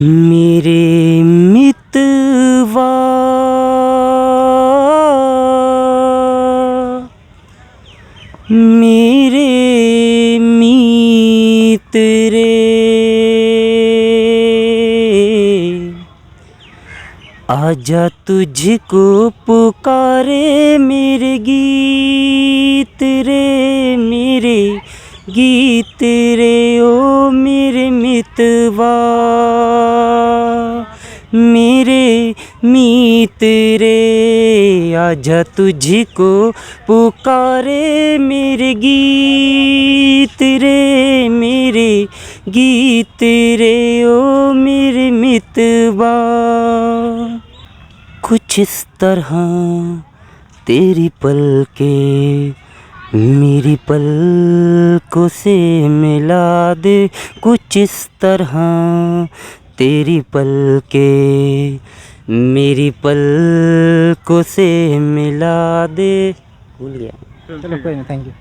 मेरे मितवा मेरे मीत रे, आजा तुझको पुकारे मेरे गीत रे, मेरे गीत रे, ओ मेरे मितवा मेरे मीत रे, आजा तुझको पुकारे मेरे गीत रे, मेरे गीत रे, ओ मेरे मितवा। कुछ इस तरह तेरी पलकें मेरी पलकों से मिला दे, कुछ इस तरह तेरी पलकें मेरी पलकों से मिला दे। भूल गया। चलो कोई नहीं, थैंक यू।